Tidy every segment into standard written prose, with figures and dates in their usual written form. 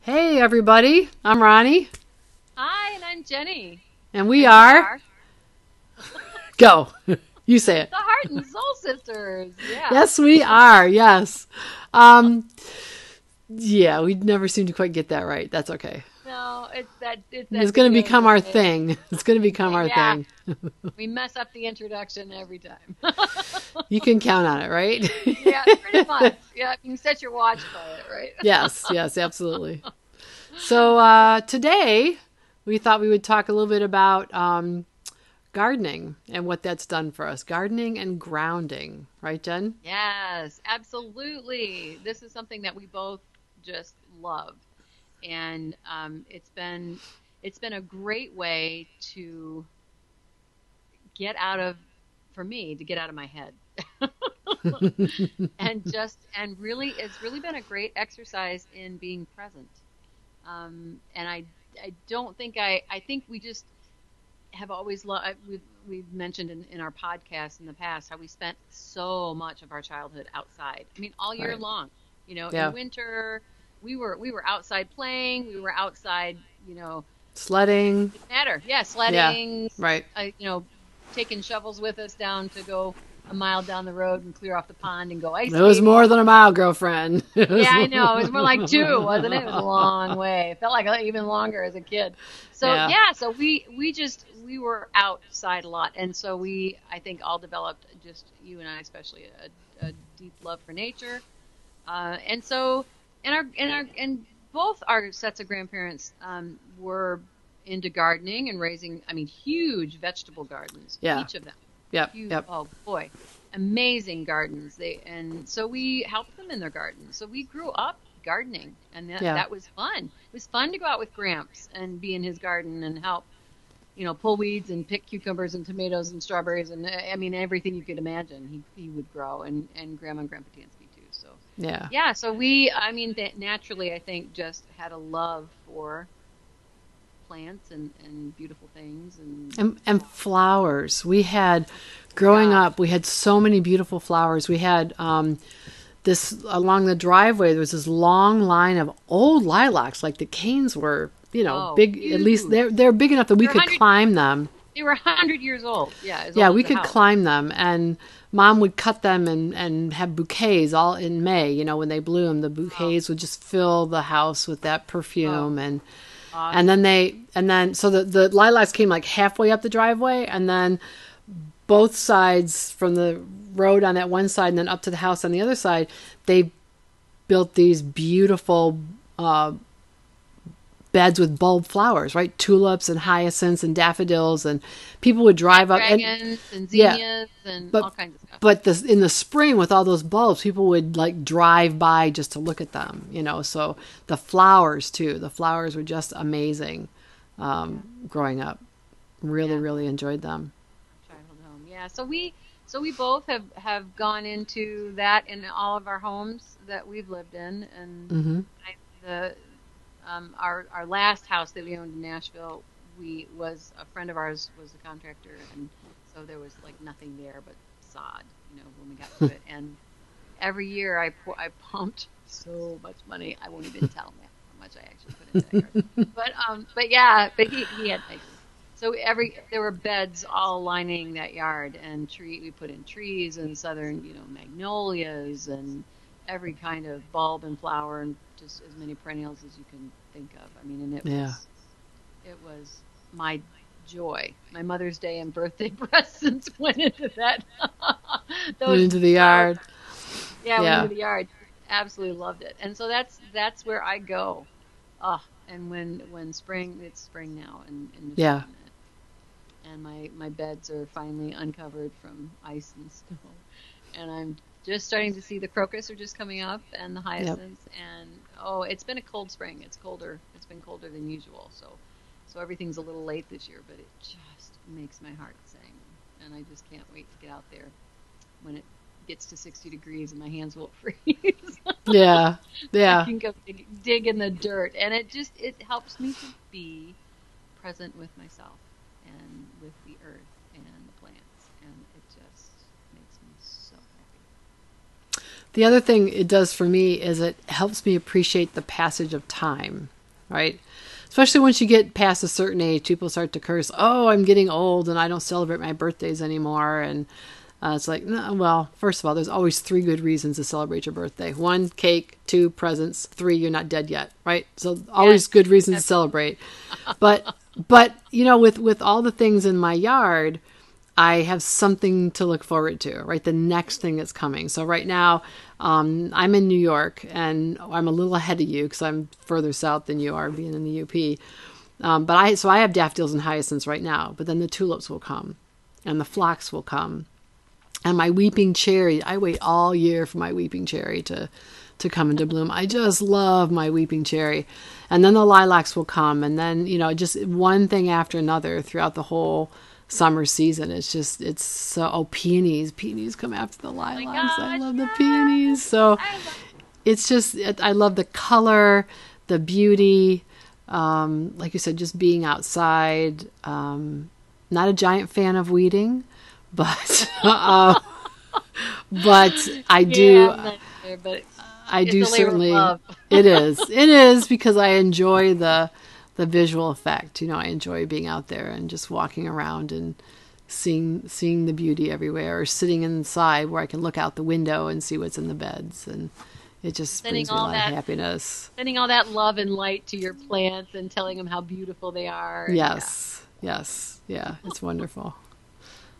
Hey, everybody. I'm Ronnie, Hi, and I'm Jenny, and we and we are. are Go. You say it. the Heart and Soul Sisters. Yeah. Yes, we are. Yes. Um, yeah, we never seem to quite get that right. That's okay. No, it's It's that going to video become our game thing. It's going to become our Yeah, thing. we mess up the introduction every time. You can count on it, Yeah, pretty right? much. Yeah, you can set your watch by it, right? Yes, yes, absolutely. So today we thought we would talk a little bit about gardening and what that's done for us. Gardening and grounding, right, Jen? Yes, absolutely. This is something that we both just love, and it's been a great way to get out of, for me, to get out of my head. And really it's really been a great exercise in being present. And I don't think I think we just have always loved. We've mentioned in our podcast in the past how we spent so much of our childhood outside. I mean, all year Right. long. In Yeah. winter we were outside playing. We were outside. Sledding. Didn't matter. Yeah, Yeah. sledding. Right. Uh, you know, Taking shovels with us down to go a mile down the road and clear off the pond and go ice It was skating. more than a mile, girlfriend. It Yeah, was I more. know. It was more like two, wasn't it? It was a long way. It felt like even longer as a kid. So Yeah. yeah, so we were outside a lot, and so I think all developed, just you and I especially, a deep love for nature. And so and both our sets of grandparents were into gardening and raising, I mean, huge vegetable gardens, Yeah. each of them. Yep. Huge, Yep. oh boy, amazing gardens. And so we helped them in their gardens. So we grew up gardening, and that Yeah. that was fun. It was fun to go out with Gramps and be in his garden and help, pull weeds and pick cucumbers and tomatoes and strawberries and I mean everything you could imagine. He would grow, and Grandma and Grandpa Tansky too. So Yeah. yeah, so I mean, that naturally, I think, just had a love for plants and beautiful things. And And flowers. We had, my growing gosh. up, we had so many beautiful flowers. We had this along the driveway. There was this long line of old lilacs, like the canes were, Oh, big. At least huge. they're big enough that we They were could 100, climb them. they were 100 years old. Yeah, as Yeah, old as we the could house. climb them, and mom would cut them and have bouquets all in May. When they bloom, the Oh, bouquets would just fill the house with that oh, perfume, and then awesome. so the lilacs came like halfway up the driveway, and then both sides from the road on that one side and then up to the house on the other side, they built these beautiful beds with bulb flowers, right? Tulips and hyacinths and daffodils, and people would drive up and Snapdragons and yeah, zinnias and but all kinds of stuff. in the spring with all those bulbs, people would like drive by just to look at them. So the flowers too. The flowers were just amazing. Yeah, Growing up, really, yeah. really enjoyed them. Childhood home. Yeah. So we both have gone into that in all of our homes that we've lived in, and Hmm. I, the our last house that we owned in Nashville, we was a friend of ours was a contractor, and so there was like nothing there but sod, when we got to it. And every year I pumped so much money, I won't even tell him how much I actually put into that garden. But yeah, but he had like, so there were beds all lining that yard, and we put in trees and southern, magnolias and every kind of bulb and flower, and just as many perennials as you can think of. I mean, and Yeah, it was my joy. My Mother's Day and birthday presents went into that. went Those into the flowers. yard. Yeah, went into Yeah, the yard. Absolutely loved it. And so that's where I go. Oh, and when spring, it's spring now in yeah, Michigan, and my beds are finally uncovered from ice and snow, and I'm just starting to see the crocus are just coming up and the yep. hyacinths. And oh, it's been a cold spring. It's colder. It's been colder than usual. So everything's a little late this year, but it just makes my heart sing, and I just can't wait to get out there when it gets to 60 degrees and my hands won't freeze. Yeah, I yeah. can go dig in the dirt, and it helps me to be present with myself and with the earth and the plants, and it just makes me so happy. The other thing it does for me is it helps me appreciate the passage of time, right? Especially once you get past a certain age, people start to curse, oh, I'm getting old and I don't celebrate my birthdays anymore. And it's like, no, well, first of all, there's always 3 good reasons to celebrate your birthday. 1, cake. 2, presents. 3, you're not dead yet, right? So always good reasons to celebrate. But with all the things in my yard, I have something to look forward to, right? The next thing that's coming. So right now, I'm in New York, and I'm a little ahead of you because I'm further south than you are, being in the UP. But I have daffodils and hyacinths right now, but then the tulips will come, and the phlox will come, and my weeping cherry. I wait all year for my weeping cherry to come into bloom. I just love my weeping cherry, and then the lilacs will come, and then just one thing after another throughout the whole summer season. It's so peonies come after the lilacs. Gosh, I love the peonies. So it's just I love the color, the beauty, like you said, just being outside. Not a giant fan of weeding, but but I do I do certainly it is because I enjoy the visual effect. I enjoy being out there and just walking around and seeing the beauty everywhere, or sitting inside where I can look out the window and see what's in the beds, and it just brings me a lot of happiness. Sending all that love and light to your plants and telling them how beautiful they are. Yes, yeah, it's wonderful.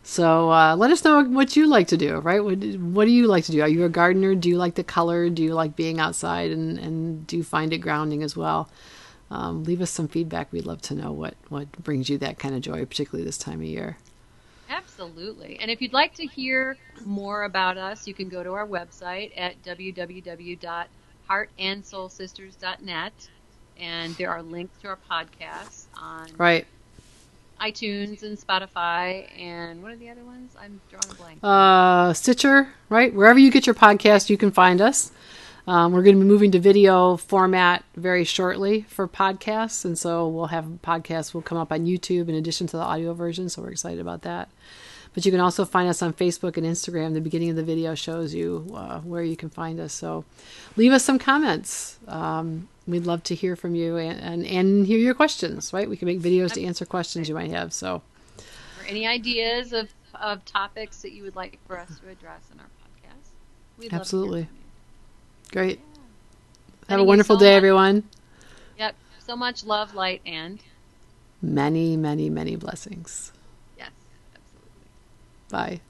So let us know what you like to do, right? What do you like to do? Are you a gardener? Do you like the color? Do you like being outside, and do you find it grounding as well? Leave us some feedback. We'd love to know what brings you that kind of joy, particularly this time of year. Absolutely. And if you'd like to hear more about us, you can go to our website at www.heartandsoulsisters.net, and there are links to our podcasts on iTunes and Spotify, and what are the other ones? I'm drawing a blank. Stitcher, right? Wherever you get your podcast, you can find us. We're going to be moving to video format very shortly for podcasts, and so we'll have podcasts will come up on YouTube in addition to the audio version, so we're excited about that. But you can also find us on Facebook and Instagram. The beginning of the video shows you where you can find us, so leave us some comments. We'd love to hear from you and hear your questions, right? We can make videos to answer questions you might have. So, or any ideas of topics that you would like for us to address in our podcast. We'd absolutely. Love to hear from you. Great. Yeah. Have a wonderful day, everyone. Yep. So much love, light, and many, many, many blessings. Yes, absolutely. Bye.